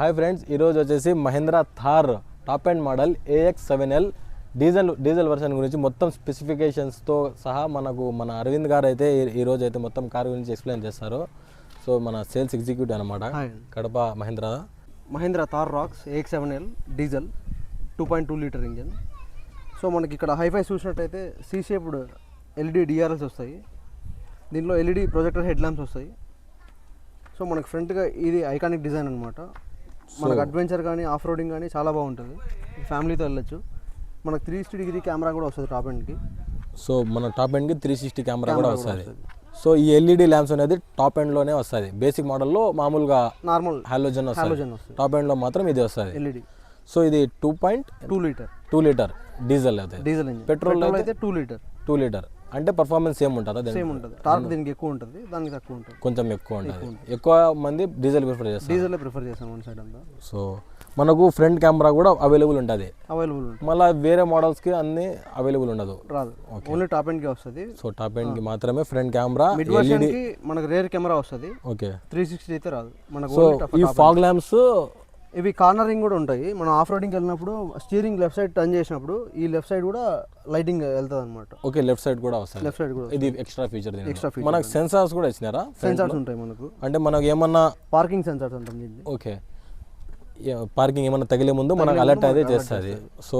Hi friends, ఈరోజు వచ్చేసి Mahindra Thar top end model AX7L diesel version గురించి మొత్తం స్పెసిఫికేషన్స్తో సహా మన అరవింద్ గారు అయితే ఈరోజు అయితే మొత్తం కార్ గురించి ఎక్స్ప్లెయిన్ చేస్తారు. సో మన సేల్స్ ఎగ్జిక్యూటివ్ అనమాట, Kadapa Mahindra Thar Roxx AX7L diesel 2.2 litre engine. So మనకి ఇక్కడ హైఫై చూసినట్టయితే సీ షేప్డ్ LED DRLs వస్తాయి. దీనిలో LED ప్రొజెక్టర్ హెడ్ ల్యాంప్స్ వస్తాయి. సో మనకి ఫ్రంట్గా ఇది ఐకానిక్ డిజైన్ అనమాట. మనకు అడ్వెంచర్ కానీ ఆఫ్ రోడింగ్ కానీ చాలా బాగుంటుంది, ఫ్యామిలీతో వెళ్ళొచ్చు. మనకు 360 డిగ్రీ కెమెరా కూడా వస్తుంది టాప్ ఎండ్కి. సో మన టాప్ ఎండ్కి 360 కెమెరా కూడా వస్తుంది. సో ఈ LED ల్యాంప్స్ అనేది టాప్ ఎండ్లోనే వస్తుంది. బేసిక్ మోడల్లో మామూలుగా నార్మల్ హాలోజన్ వస్తుంది, టాప్ ఎండ్లో మాత్రం ఇది వస్తుంది LED. సో ఇది 2.2 లీటర్ డీజిల్ అయితే, డీజిల్ ఇంజిన్. పెట్రోల్ అయితే 2 లీటర్. అంటే పర్ఫార్మెన్స్ సేమ్ ఉంటుందా? సేమ్ ఉంటుంది. టార్క్ దీనికి ఎక్కువ ఉంటుంది, దానికి తక్కువ ఉంటుంది, కొంచెం ఎక్కువ ఉంటుంది. ఎక్కువ మంది డీజిల్ ప్రిఫర్ చేస్తారు, డీజిల్ ప్రిఫర్ చేస్తాం వన్ సైడ్ అంతా. సో మనకు ఫ్రంట్ కెమెరా కూడా అవైలబుల్ ఉంటుంది. మళ్ళీ వేరే మోడల్స్కి అన్ని అవైలబుల్ ఉండదు, రాదు. ఓన్లీ టాప్ ఎండ్కి వస్తుంది. సో టాప్ ఎండ్కి మాత్రమే ఫ్రంట్ కెమెరా. మిడ్ వర్షన్కి మనకు రేర్ కెమెరా వస్తుంది. ఓకే, 360 అయితే రాదు మనకు. సో ఈ ఫాగ్ ల్యాంప్స్ ఇవి కార్నరింగ్ కూడా ఉంటాయి. మనం ఆఫ్ రోడింగ్కి వెళ్ళినప్పుడు స్టీరింగ్ లెఫ్ట్ సైడ్ టర్న్ చేసినప్పుడు ఈ లెఫ్ట్ సైడ్ కూడా లైటింగ్ వెళ్తుంది అనమాట. ఓకే, లెఫ్ట్ సైడ్ కూడా వస్తుంది. లెఫ్ట్ సైడ్ కూడా ఇది ఎక్స్ట్రా ఫీచర్. మనకు సెన్సార్స్ కూడా ఇచ్చినారా? సెన్సార్స్ ఉంటాయి మనకు. అంటే మనకు ఏమన్నా పార్కింగ్ సెన్సార్స్ ఉంటుంది. ఓకే, పార్కింగ్ ఏమన్నా తగిలే ముందు మనకు అలర్ట్ అయితే చేస్తుంది. సో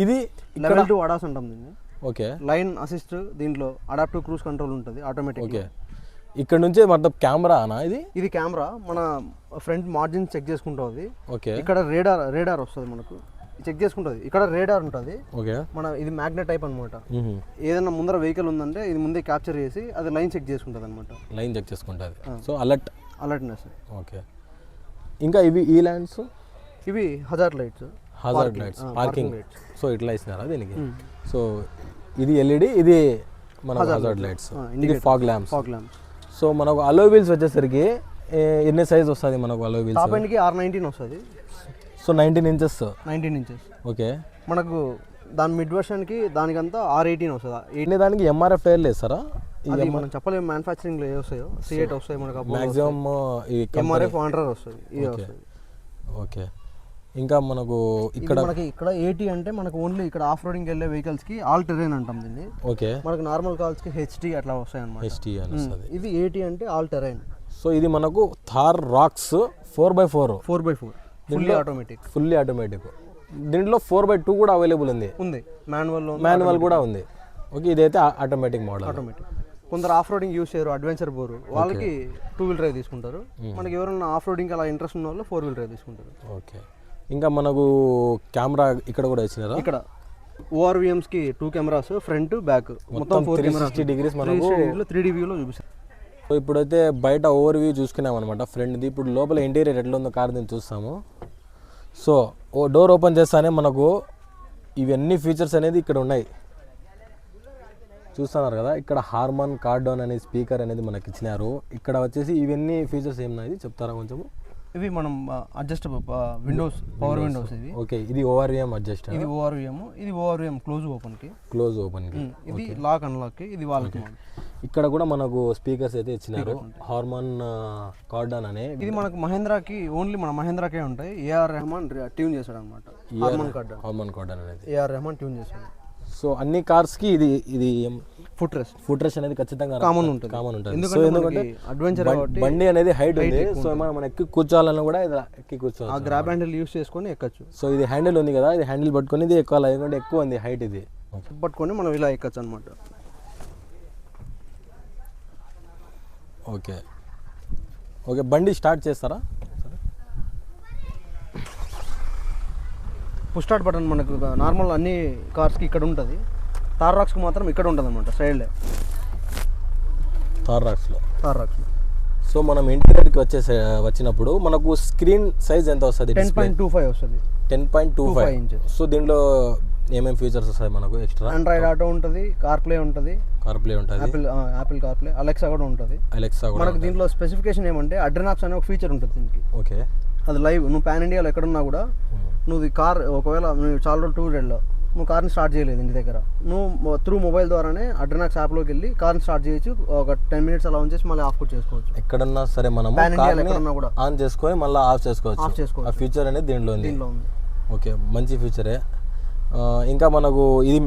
ఇది లెవెల్ 2 ADAS అంటాం దీన్ని. ఓకే, లైన్ అసిస్ట్, దీంట్లో అడాప్టివ్ క్రూజ్ కంట్రోల్ ఉంటుంది ఆటోమేటిక్. ఓకే, ఇక్కడ నుంచి మొత్తం కెమెరా అనా? ఇది కెమెరా మన ఫ్రంట్ మార్జిన్ చెక్ చేసుకుంటుంది. ఓకే, ఇక్కడ రేడార్ వస్తుంది మనకు, చెక్ చేసుకుంటుంది. ఇక్కడ రేడార్ ఉంటుంది. ఓకే, మన ఇది మ్యాగ్నెట్ టైప్ అనమాట. ఏదైనా ముందర వెహికల్ ఉందంటే ఇది ముందే క్యాప్చర్ చేసి అది లైన్ చెక్ చేసుకుంటుంది అనమాట. లైన్ చెక్ చేసుకుంటుంది. So alertness. ఓకే, ఇంకా ఈ ల్యాండ్స్ ఇవి హజార్డ్ లైట్స్, పార్కింగ్. సో ఇట్లా ఇచ్చినారా దీనికి? సో ఇది LED, ఇది మన హజార్డ్ లైట్స్, ఇది ఫాగ్ ల్యాంప్స్. సో మనకు అలో వీల్స్ వచ్చేసరికి ఎన్ని సైజ్ వస్తుంది మనకు అలో వీల్స్? టాప్ ఎండ్కి R19 వస్తుంది. So 19 inches. ఓకే, మనకు దాని మిడ్ వర్షన్కి దానికంతా R18 వస్తుంది. దానికి MRF టైర్లు వేస్తారా? ఇది మనం చెప్పలేము, మ్యానుఫ్యాక్చరింగ్లో ఏ వస్తాయో. C8 వస్తాయి మనకు, మ్యాక్సిమం MRF వాండర్ వస్తుంది. ఇది వస్తుంది. ఓకే, ఇంకా మనకు ఇక్కడ 80 అంటే మనకు ఓన్లీ ఇక్కడ ఆఫ్ రోడింగ్ వెళ్ళే వెహికల్స్ కి ఆల్ టెరైన్ అంటాం దీన్ని. ఓకే, మనకు నార్మల్ కార్స్ కి HT అట్లా వస్తాయి అన్నమాట. HT అని వస్తుంది. ఇది 80 అంటే ఆల్ టెరైన్. సో ఇది మనకు Thar racks 4x4 fully automatic. దీంట్లో 4x2 కూడా అవైలబుల్ ఉంది. మాన్యువల్ కూడా ఉంది. ఓకే, ఇదైతే ఆటోమేటిక్ మోడల్. కొందరు ఆఫ్ రోడింగ్ యూస్ చేయరు, అడ్వెంచర్ బోరు, వాళ్ళకి 2 వీల్ డ్రైవ్ తీసుకుంటారు. మనకి ఎవరైనా ఆఫ్ రోడింగ్ అలా ఇంట్రెస్ట్ ఉన్న వాళ్ళు 4 వీల్ డ్రైవ్ తీసుకుంటారు. ఓకే, ఇంకా మనకు కెమెరా ఇక్కడ కూడా ఇచ్చినారా? ఇక్కడ ORVMs కి 2 కెమెరాస్, ఫ్రంట్ బ్యాక్ మొత్తం 360 డిగ్రీస్ మనకు 3D వ్యూలో చూపిస్తారు. సో ఇప్పుడైతే బయట ఓవర్ వ్యూ చూసుకున్నాం అనమాట ఫ్రంట్ది. ఇప్పుడు లోపల ఇంటీరియర్ ఎట్లా ఉందో కార్ దీన్ని చూస్తాము. సో డోర్ ఓపెన్ చేస్తానే మనకు ఇవన్నీ ఫీచర్స్ అనేది ఇక్కడ ఉన్నాయి, చూస్తున్నారు కదా. ఇక్కడ హార్మన్ కార్డోన్ అనే స్పీకర్ అనేది మనకి ఇచ్చినారు. ఇక్కడ వచ్చేసి ఇవన్నీ ఫీచర్స్ ఏమన్నాయి చెప్తారా కొంచెము? ఇవి మనం అడ్జస్ట్ విండోస్, పవర్ విండోస్ ఇవి. ఓకే, ఇది ORVM అడ్జస్ట్. ఇది ORVM క్లోజ్ ఓపెన్ కి. ఇది లాక్ అన్లాక్ కి, ఇది వాళ్ళకి. ఇక్కడ కూడా మనకు స్పీకర్స్ అయితే ఇచ్చినారు, హార్మన్ కార్డన్ అనే. ఇది మనకు మహేంద్రాకి ఓన్లీ మన మహేంద్రాకే ఉంటాయి. AR రెహమాన్ ట్యూన్ చేశాడు అనమాట. హార్మన్ కార్డన్ అనేది AR రెహమాన్ ట్యూన్ చేశాడు. సో అన్ని కార్స్ కి ఇది ఫుట్ రెస్ట్ అనేది ఖచ్చితంగా కామన్ ఉంటుంది. సో ఎందుకంటే అడ్వెంచర్ బండి అనేది హైట్ ఉంది. సో మనం ఎక్కి కూర్చోవాలన్నా కూడా ఎక్కి కూర్చోవాలి. ఆ గ్రాబ్ హ్యాండిల్ యూస్ చేసుకొని ఎక్కచ్చు. సో ఇది హ్యాండిల్ ఉంది కదా, ఇది హ్యాండిల్ పట్టుకొని ఇది ఎక్కాలి, ఎందుకంటే ఎక్కువ ఉంది హైట్. ఇది పట్టుకొని మనం ఇలా ఎక్కచ్చు అనమాట. ఓకే, బండి స్టార్ట్ చేస్తారా? పుష్ స్టార్ట్ బటన్ మనకు నార్మల్ అన్ని కార్స్కి ఇక్కడ ఉంటుంది. థార్ రాక్స్కి మాత్రం ఇక్కడ ఉంటుంది అనమాట, సైడ్లే. థార్ రాక్స్లో. సో మనం ఇంటీరియర్కి వచ్చినప్పుడు మనకు స్క్రీన్ సైజ్ ఎంత వస్తుంది? 10.25 వస్తుంది. 10.25 ఇంచెస్. సో దీంట్లో ఏమేమి ఫీచర్స్ వస్తాయి మనకు? ఎక్స్ట్రా ఆండ్రాయిడ్ ఆటో ఉంటుంది, కార్ప్లే ఉంటుంది, యాపిల్ కార్ప్లే, అలెక్సా కూడా ఉంటుంది. మనకు దీంట్లో స్పెసిఫికేషన్ ఏమంటే అడ్రినాక్స్ అనే ఒక ఫీచర్ ఉంటుంది దీనికి. ఓకే, అది లైవ్. నువ్వు పాన్ ఇండియాలో ఎక్కడున్నా కూడా నువ్వు కార్ ఒకవేళ చాలా రోజులు టూర్ వెళ్ళావు, నువ్వు కార్ని స్టార్ట్ చేయలేదు ఇంటి దగ్గర, నువ్వు త్రూ మొబైల్ ద్వారానే అడ్రనాక్స్ యాప్లోకి వెళ్ళి కార్ని స్టార్ట్ చేయొచ్చు. ఒక 10 minutes అలా ఉంచేసి మళ్ళీ ఆఫ్ కూడా చేసుకోవచ్చు. ఎక్కడన్నా సరే మనం Pan India లో ఎక్కడున్నా కూడా ఆన్ చేసుకొని మళ్ళీ ఆఫ్ చేసుకోవచ్చు. ఆ ఫీచర్ అనేది దీంట్లో ఉంది. ఓకే, మంచి ఫీచరే. ఇంకా మనకు ఇది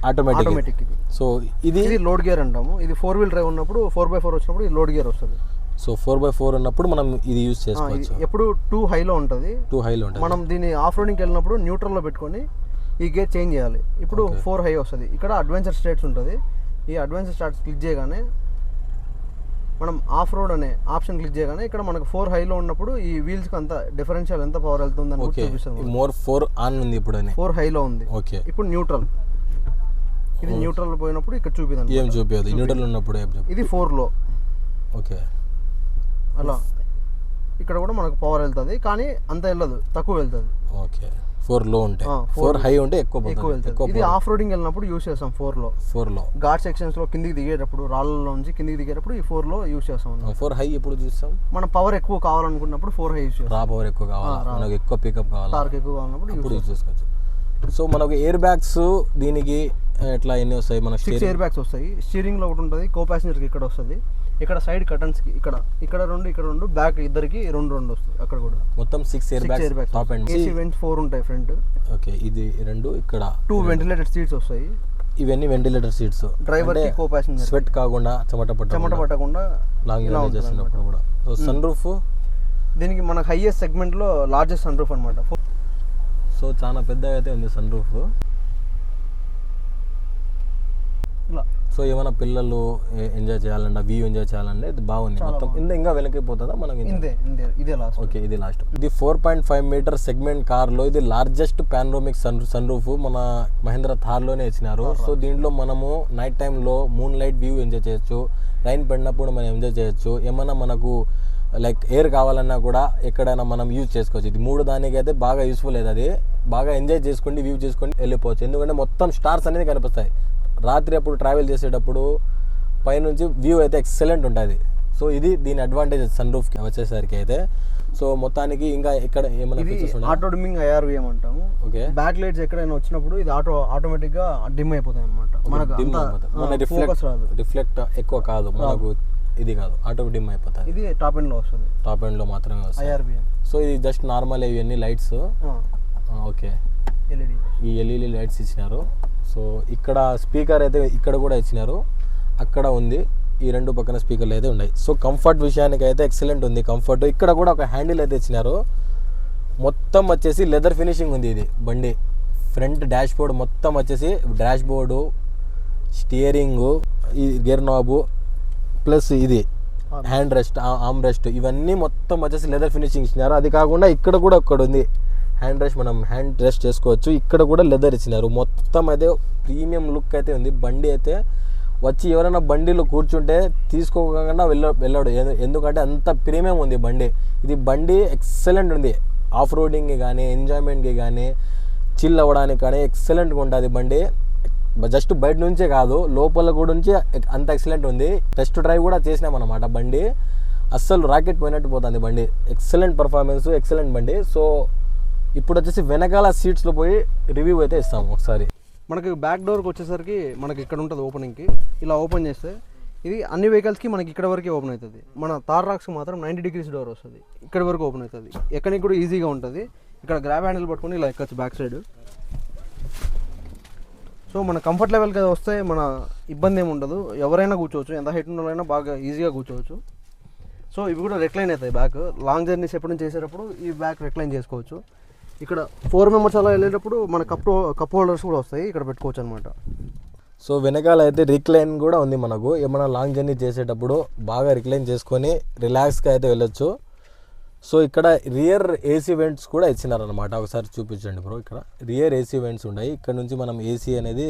ఆటోమేటిక్. సో ఇది లోడ్ గేర్ అంటాము. ఇది 4-wheel డ్రైవ్ ఉన్నప్పుడు 4x4 వచ్చినప్పుడు ఇది లోడ్ గేర్ వస్తుంది. సో 4x4 ఉన్నప్పుడు మనం ఇది యూజ్ చేసుకోవచ్చు. ఎప్పుడు 2 హైలో ఉంటుంది. మనం దీన్ని ఆఫ్ రోడింగ్కి వెళ్ళినప్పుడు న్యూట్రల్లో పెట్టుకొని ఈ గేర్ చేంజ్ చేయాలి. ఇప్పుడు 4 హై వస్తుంది. ఇక్కడ అడ్వెంచర్ స్టేట్స్ ఉంటుంది. ఈ అడ్వెంచర్ స్టాట్స్ క్లిక్ చేయగానే మనం ఆఫ్ రోడ్ అనే ఆప్షన్ క్లిక్ చేయగానే ఇక్కడ మనకు 4 హైలో ఉన్నప్పుడు ఈ వీల్స్కి అంత డిఫరెన్షియల్ ఎంత పవర్ వెళ్తుందని చూపిస్తుంది. మోర్ 4 ఆన్ ఉంది, ఇప్పుడు 4 హైలో ఉంది. ఓకే, ఇప్పుడు న్యూట్రల్. ఇది న్యూట్రల్ పోయినప్పుడు ఇక్కడ చూపిద్దాం. ఏం చూపించదు, న్యూట్రల్ ఉన్నప్పుడు ఇది 4లో. ఓకే, అలా ఇక్కడ కూడా మనకు పవర్ వెళ్తుంది, కానీ అంత వెళ్ళదు, తక్కువ వెళ్తుంది. ఓకే, 4 లో ఉంటే 4 హై ఉంటే ఎక్కువ వెళ్తుంది. ఇది ఆఫ్ రోడింగ్ వెళ్ళినప్పుడు యూస్ చేస్తాం 4లో. ఘాట్ సెక్షన్స్ లో కిందికి దిగేటప్పుడు, రాళ్ళలో నుంచి కిందికి దిగేటప్పుడు ఈ 4లో యూస్ చేస్తాం. 4 హై ఎప్పుడు చూస్తాం? మన పవర్ ఎక్కువ కావాలనుకున్నప్పుడు 4 హై యూస్ చేస్తాం. రా పవర్ ఎక్కువ కావాలి, మనకు ఎక్కువ పికప్ కావాలి, టార్క్ ఎక్కువ కావాలన్నప్పుడు యూస్ చేసుకోవచ్చు. సో మనకు ఎయిర్ బ్యాగ్స్ దీనికి ఎట్లా ఎన్ని వస్తాయి? మనకు 6 ఎయిర్ బ్యాగ్స్ వస్తాయి. స్టీరింగ్ లో ఒకటి ఉంటుంది, కో ప్యాసింజర్కి ఇక్కడ వస్తుంది, ఇక్కడ సైడ్ కర్టన్స్కి ఇక్కడ 2 బ్యాక్ ఇద్దరికి 2 వస్తాయి. అక్కడ కూడా మొత్తం 6 air bags. Top and AC vents 4 ఉంటాయి ఫ్రంట్. ఓకే, ఇది 2, ఇక్కడ 2 వెంటిలేటెడ్ సీట్స్ వస్తాయి. ఇవన్నీ వెంటిలేటర్ సీట్స్. డ్రైవర్ కి కో ప్యాసింజర్ స్వెట్ కాకుండా, చెమట పట్టకుండా లాంగ్ జర్నీ చేసినప్పుడు కూడా. సో సన్ రూఫ్ దీనికి మన హైయెస్ట్ సెగ్మెంట్ లో లార్జెస్ట్ సన్ రూఫ్ అన్నమాట. సో చాలా పెద్దగా అయితే ఉంది సన్ రూఫ్. సో ఏమైనా పిల్లలు ఎంజాయ్ చేయాలంటే, వ్యూ ఎంజాయ్ చేయాలంటే ఇది బాగుంది. మొత్తం ఇంకా వెనక్కిపోతుందా మనకి? ఇదే లాస్ట్. ఓకే, ఇది లాస్ట్. ఇది 4.5 మీటర్ సెగ్మెంట్ కార్లో ఇది లార్జెస్ట్ పానోరమిక్ సన్ రూఫ్ మన మహేంద్ర థార్లోనే ఇచ్చినారు. సో దీంట్లో మనము నైట్ టైంలో మూన్ లైట్ వ్యూ ఎంజాయ్ చేయొచ్చు, రైన్ పడినప్పుడు మనం ఎంజాయ్ చేయొచ్చు. ఏమన్నా మనకు లైక్ ఎయిర్ కావాలన్నా కూడా ఎక్కడైనా మనం యూజ్ చేసుకోవచ్చు. ఇది 3 దానికైతే బాగా యూస్ఫుల్ అవుతుంది. అది బాగా ఎంజాయ్ చేసుకుంటే, వ్యూ చేసుకుంటే వెళ్ళిపోవచ్చు. ఎందుకంటే మొత్తం స్టార్స్ అనేది కనిపిస్తాయి. రాత్రి అప్పుడు ట్రావెల్ చేసేటప్పుడు పైనుంచి వ్యూ అయితే ఎక్సలెంట్ ఉంటుంది. సో ఇది దీని అడ్వాంటేజ్ సన్ రూఫ్కి వచ్చేసరికి అయితే. సో మొత్తానికి ఇంకా ఇక్కడ ఏమైనా ఫీచర్స్ ఉన్నాయి? ఆటో డిమ్మింగ్ IRVM అంటాము. ఓకే, బ్యాక్ లైట్స్ ఎక్కడైనా వచ్చినప్పుడు ఇది ఆటోమేటిక్గా డిమ్ అయిపోతాయి అన్నమాట. మనకు రిఫ్లెక్ట్ ఎక్కువ కాదు, మనకు ఇది కాదు, ఆటో డిమ్ అయిపోతుంది. ఇది టాప్ ఎండ్ లో వస్తుంది, టాప్ ఎండ్ లో మాత్రమే వస్తుంది IRVM. సో ఇది జస్ట్ నార్మల్ ఇవన్నీ లైట్స్. ఓకే, ఈ LED లైట్స్ ఇచ్చినారు. సో ఇక్కడ స్పీకర్ అయితే ఇక్కడ కూడా ఇచ్చినారు, అక్కడ ఉంది. ఈ 2 పక్కన స్పీకర్లు అయితే ఉన్నాయి. సో కంఫర్ట్ విషయానికి అయితే ఎక్సలెంట్ ఉంది కంఫర్ట్. ఇక్కడ కూడా ఒక హ్యాండిల్ అయితే ఇచ్చినారు. మొత్తం వచ్చేసి లెదర్ ఫినిషింగ్ ఉంది. ఇది బండి ఫ్రంట్ డాష్ బోర్డ్ మొత్తం వచ్చేసి డాష్ బోర్డు, స్టీరింగు, ఈ గేర్ నాబు ప్లస్ ఇది హ్యాండ్ రెస్ట్, ఆర్మ్ రెస్ట్, ఇవన్నీ మొత్తం వచ్చేసి లెదర్ ఫినిషింగ్ ఇచ్చినారు. అది కాకుండా ఇక్కడ కూడా ఒక్కడు ఉంది హ్యాండ్ రెస్ట్, మనం హ్యాండ్ రెస్ట్ చేసుకోవచ్చు. ఇక్కడ కూడా లెదర్ ఇచ్చినారు. మొత్తం అయితే ప్రీమియం లుక్ అయితే ఉంది. బండి అయితే వచ్చి ఎవరైనా బండిలో కూర్చుంటే తీసుకోకుండా వెళ్ళాడు, ఎందుకంటే అంత ప్రీమియం ఉంది బండి. ఇది బండి ఎక్సలెంట్ ఉంది. ఆఫ్ రోడింగ్కి కానీ, ఎంజాయ్మెంట్కి కానీ, చిల్ అవ్వడానికి కానీ ఎక్సలెంట్గా ఉంటుంది బండి. జస్ట్ బయట నుంచే కాదు, లోపల కూడా నుంచి అంత ఎక్సలెంట్ ఉంది. టెస్ట్ డ్రైవ్ కూడా చేసినాం అన్నమాట. బండి అస్సలు రాకెట్ పోయినట్టు పోతుంది బండి. ఎక్సలెంట్ పర్ఫార్మెన్స్, ఎక్సలెంట్ బండి. సో ఇప్పుడు వచ్చేసి వెనకాల సీట్స్లో పోయి రివ్యూ అయితే ఇస్తాము ఒకసారి. మనకి బ్యాక్ డోర్కి వచ్చేసరికి మనకి ఇక్కడ ఉంటుంది ఓపెనింగ్కి. ఇలా ఓపెన్ చేస్తే ఇది అన్ని వెహికల్స్కి మనకి ఇక్కడ వరకే ఓపెన్ అవుతుంది. మన థార్ రాక్స్కి మాత్రం 90 degrees డోర్ వస్తుంది, ఇక్కడ వరకు ఓపెన్ అవుతుంది. ఎక్కడికి కూడా ఈజీగా ఉంటుంది. ఇక్కడ గ్రాబ్ హ్యాండిల్ పట్టుకొని ఇలా ఎక్కచ్చు బ్యాక్ సైడ్. సో మన కంఫర్ట్ లెవెల్కి వస్తే మన ఇబ్బంది ఏమి ఉండదు, ఎవరైనా కూర్చోవచ్చు, ఎంత హైట్ ఉన్న వాళ్ళైనా బాగా ఈజీగా కూర్చోవచ్చు. సో ఇవి కూడా రెక్లైన్ అవుతాయి. బ్యాక్ లాంగ్ జర్నీస్ ఎప్పుడు చేసేటప్పుడు ఈ బ్యాక్ రెక్లైన్ చేసుకోవచ్చు. ఇక్కడ 4 members అలా వెళ్ళేటప్పుడు మన కప్ హోల్డర్స్ కూడా వస్తాయి, ఇక్కడ పెట్టుకోవచ్చు అనమాట. సో వెనకాల అయితే రిక్లైన్ కూడా ఉంది. మనకు ఏమైనా లాంగ్ జర్నీ చేసేటప్పుడు బాగా రిక్లైన్ చేసుకొని రిలాక్స్గా అయితే వెళ్ళొచ్చు. సో ఇక్కడ రియర్ ఏసీ వెంట్స్ కూడా ఇచ్చినారనమాట. ఒకసారి చూపించండి బ్రో. ఇక్కడ రియర్ ఏసీ వెంట్స్ ఉన్నాయి. ఇక్కడ నుంచి మనం ఏసీ అనేది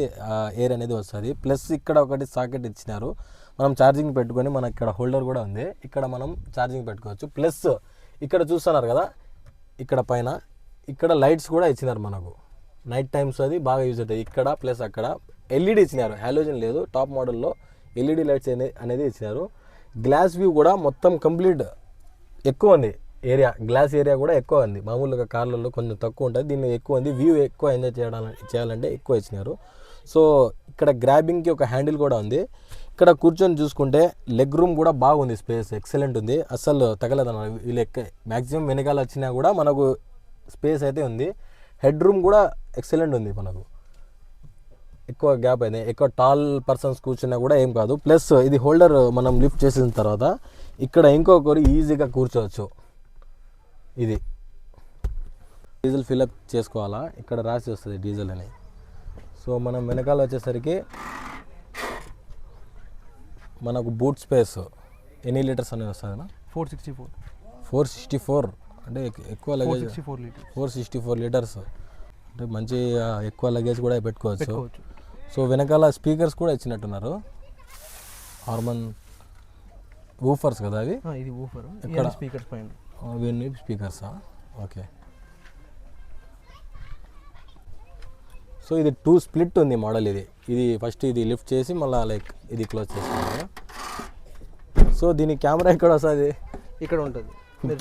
ఎయిర్ అనేది వస్తుంది. ప్లస్ ఇక్కడ ఒకటి సాకెట్ ఇచ్చినారు, మనం ఛార్జింగ్ పెట్టుకొని, మనకి ఇక్కడ హోల్డర్ కూడా ఉంది, ఇక్కడ మనం ఛార్జింగ్ పెట్టుకోవచ్చు. ప్లస్ ఇక్కడ చూస్తున్నారు కదా, ఇక్కడ పైన ఇక్కడ లైట్స్ కూడా ఇచ్చినారు మనకు. నైట్ టైమ్స్ అది బాగా యూజ్ అవుతాయి. ఇక్కడ ప్లస్ అక్కడ LED ఇచ్చినారు, హాలోజన్ లేదు. టాప్ మోడల్లో LED లైట్స్ అనేది ఇచ్చినారు. గ్లాస్ వ్యూ కూడా మొత్తం కంప్లీట్ ఎక్కువ ఉంది. ఏరియా గ్లాస్ ఏరియా కూడా ఎక్కువ ఉంది. మామూలుగా కార్లలో కొంచెం తక్కువ ఉంటుంది, దీన్ని ఎక్కువ ఉంది. వ్యూ ఎక్కువ ఎంజాయ్ చేయాలంటే ఎక్కువ ఇచ్చినారు. సో ఇక్కడ గ్రాబింగ్కి ఒక హ్యాండిల్ కూడా ఉంది. ఇక్కడ కూర్చొని చూసుకుంటే లెగ్ రూమ్ కూడా బాగుంది, స్పేస్ ఎక్సలెంట్ ఉంది, అస్సలు తగలేదన్నమాట. వీళ్ళు మ్యాక్సిమం వెనకాల వచ్చినా కూడా మనకు స్పేస్ అయితే ఉంది. హెడ్ రూమ్ కూడా ఎక్సలెంట్ ఉంది, మనకు ఎక్కువ గ్యాప్ అయితే, ఎక్కువ టాల్ పర్సన్స్ కూర్చున్నా కూడా ఏం కాదు. ప్లస్ ఇది హోల్డర్ మనం లిఫ్ట్ చేసిన తర్వాత ఇక్కడ ఇంకొకరు ఈజీగా కూర్చోవచ్చు. ఇది డీజిల్ ఫిల్అప్ చేసుకోవాలా, ఇక్కడ రాసి వస్తుంది డీజిల్ అని. సో మనం వెనకాల వచ్చేసరికి మనకు బూట్ స్పేస్ ఎన్ని లీటర్స్ అనేది వస్తుంది? 464 అంటే ఎక్కువ లగేజ్, 464 లీటర్స్ అంటే మంచి ఎక్కువ లగేజ్ కూడా పెట్టుకోవచ్చు. సో వెనకాల స్పీకర్స్ కూడా ఇచ్చినట్టున్నారు, హార్మన్ వూఫర్స్ కదా అవి. ఇది వూఫర్, ఇక్కడ స్పీకర్స్ పైన ఇవన్నీ స్పీకర్సా? ఓకే. సో ఇది 2 స్ప్లిట్ ఉంది మోడల్. ఇది ఫస్ట్ ఇది లిఫ్ట్ చేసి మళ్ళీ లైక్ ఇది క్లోజ్ చేస్తున్నాను. సో దీని కెమెరా ఎక్కడ వస్తుంది? ఇక్కడ ఉంటుంది.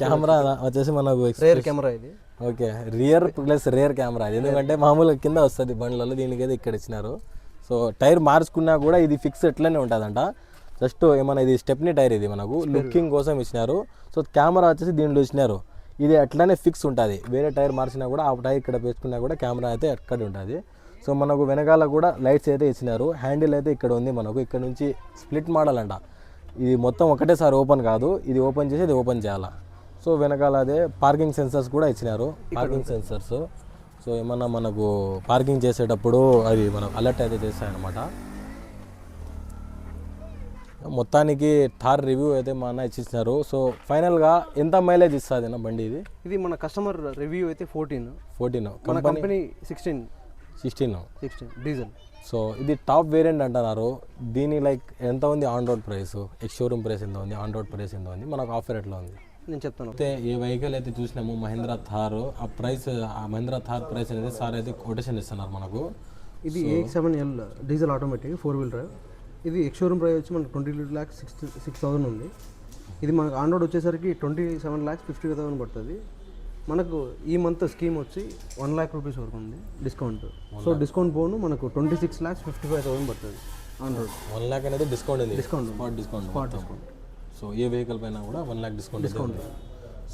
కెమెరా వచ్చేసి మనకు రేర్ కెమెరా ఇది. Okay, rear plus rear camera ఇది. ఎందుకంటే మామూలుగా కింద వస్తుంది బండ్లలో, దీనికి అయితే ఇక్కడ ఇచ్చినారు. సో టైర్ మార్చుకున్నా కూడా ఇది ఫిక్స్ ఎట్లనే ఉంటుందంట. జస్ట్ ఏమన్నా ఇది స్టెప్నీ టైర్, ఇది మనకు లుకింగ్ కోసం ఇచ్చినారు. సో కెమెరా వచ్చేసి దీంట్లో ఇచ్చినారు, ఇది అట్లనే ఫిక్స్ ఉంటుంది. వేరే టైర్ మార్చినా కూడా ఆ టైర్ ఇక్కడ వేసుకున్నా కూడా కెమెరా అయితే అక్కడ ఉంటుంది. సో మనకు వెనకాల కూడా లైట్స్ అయితే ఇచ్చినారు. హ్యాండిల్ అయితే ఇక్కడ ఉంది మనకు. ఇక్కడ నుంచి స్ప్లిట్ మోడల్ అంట. ఇది మొత్తం ఒకటేసారి ఓపెన్ కాదు, ఇది ఓపెన్ చేసి ఇది ఓపెన్ చేయాలా. సో వెనకాల అదే పార్కింగ్ సెన్సర్స్ కూడా ఇచ్చినారు, పార్కింగ్ సెన్సర్స్. సో ఏమన్నా మనకు పార్కింగ్ చేసేటప్పుడు అది మనకు అలర్ట్ అయితే చేస్తాయన్నమాట. మొత్తానికి థార్ రివ్యూ అయితే మా అన్న ఇచ్చినారు. సో ఫైనల్గా ఎంత మైలేజ్ ఇస్తుంది అన్న బండి ఇది? ఇది మన కస్టమర్ రివ్యూ అయితే 14, మన కంపెనీ 16 డీజిల్. సో ఇది టాప్ వేరియంట్ అంటున్నారు. దీని లైక్ ఎంత ఉంది on road price, ex showroom price ఎంత ఉంది, ఆన్ రోడ్ ప్రైస్ ఎంత ఉంది, మనకు ఆఫర్ ఎట్లా ఉంది నేను చెప్తాను. అయితే ఏ వెహికల్ అయితే చూసినాము మహీంద్రా థార్, ఆ ప్రైస్, ఆ మహీంద్రా థార్ ప్రైస్ అనేది సార్ అయితే కొటేషన్ ఇస్తున్నారు మనకు. ఇది AX7L diesel automatic 4-wheel drive. ఇది ఎక్స్ షోరూమ్ ప్రైస్ వచ్చి మనకు 22,06,000 ఉంది. ఇది మనకు ఆన్ రోడ్ వచ్చేసరికి 27,50,000 పడుతుంది. మనకు ఈ మంత్ స్కీమ్ వచ్చి 1 lakh రూపీస్ వరకు ఉంది డిస్కౌంట్. సో డిస్కౌంట్ పోను మనకు 26,55,000 పడుతుంది ఆన్ రోడ్. 1 lakh అనేది డిస్కౌంట్ ఉంది, డిస్కౌంట్. Spot discount. సో ఏ వెహికల్ పైన కూడా 1 lakh డిస్కౌంట్.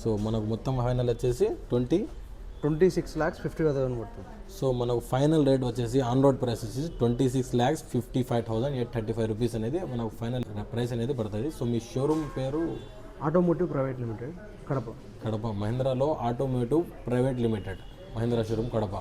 సో మనకు మొత్తం ఫైనల్ వచ్చేసి 26,50,000 పడుతుంది. సో మనకు ఫైనల్ రేట్ వచ్చేసి ఆన్ రోడ్ ప్రైస్ వచ్చేసి 26,55,835 రూపీస్ అనేది మనకు ఫైనల్ ప్రైస్ అనేది పడుతుంది. సో మీ షోరూమ్ పేరు? Automotive private limited, Kadapa. మహీంద్రాలో automotive private limited, Mahindra showroom Kadapa.